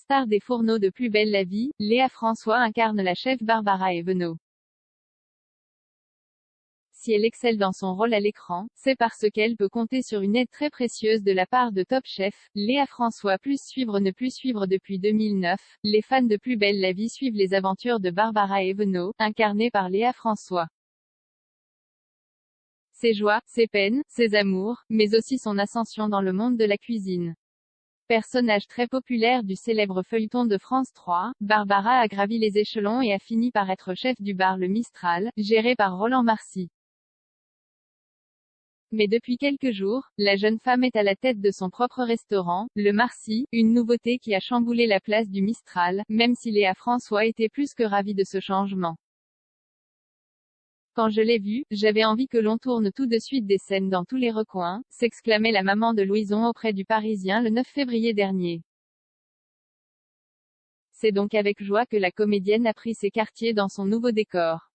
Star des fourneaux de Plus belle la vie, Léa François incarne la chef Barbara Évenot. Si elle excelle dans son rôle à l'écran, c'est parce qu'elle peut compter sur une aide très précieuse de la part de Top Chef, Léa François. Plus suivre ne plus suivre. Depuis 2009, les fans de Plus belle la vie suivent les aventures de Barbara Évenot, incarnée par Léa François. Ses joies, ses peines, ses amours, mais aussi son ascension dans le monde de la cuisine. Personnage très populaire du célèbre feuilleton de France 3, Barbara a gravi les échelons et a fini par être chef du bar Le Mistral, géré par Roland Marcy. Mais depuis quelques jours, la jeune femme est à la tête de son propre restaurant, le Marcy, une nouveauté qui a chamboulé la place du Mistral, même si Léa François était plus que ravie de ce changement. Quand je l'ai vu, j'avais envie que l'on tourne tout de suite des scènes dans tous les recoins, s'exclamait la maman de Louison auprès du Parisien le 9 février dernier. C'est donc avec joie que la comédienne a pris ses quartiers dans son nouveau décor.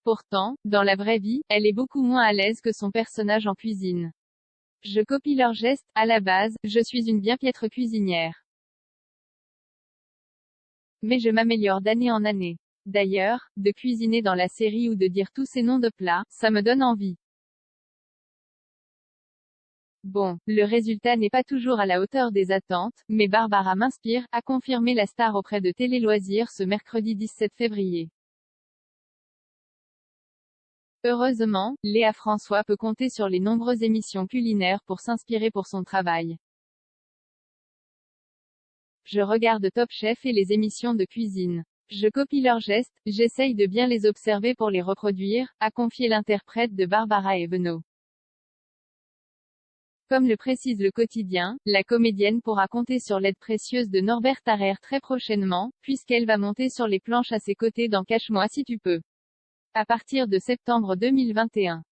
Pourtant, dans la vraie vie, elle est beaucoup moins à l'aise que son personnage en cuisine. Je copie leurs gestes, à la base, je suis une bien piètre cuisinière. Mais je m'améliore d'année en année. D'ailleurs, de cuisiner dans la série ou de dire tous ces noms de plats, ça me donne envie. Bon, le résultat n'est pas toujours à la hauteur des attentes, mais Barbara m'inspire, a confirmé la star auprès de Télé Loisirs ce mercredi 17 février. Heureusement, Léa François peut compter sur les nombreuses émissions culinaires pour s'inspirer pour son travail. Je regarde Top Chef et les émissions de cuisine. Je copie leurs gestes, j'essaye de bien les observer pour les reproduire, a confié l'interprète de Barbara Évenot. Comme le précise le quotidien, la comédienne pourra compter sur l'aide précieuse de Norbert Tarrer très prochainement, puisqu'elle va monter sur les planches à ses côtés dans Cache-moi si tu peux. À partir de septembre 2021.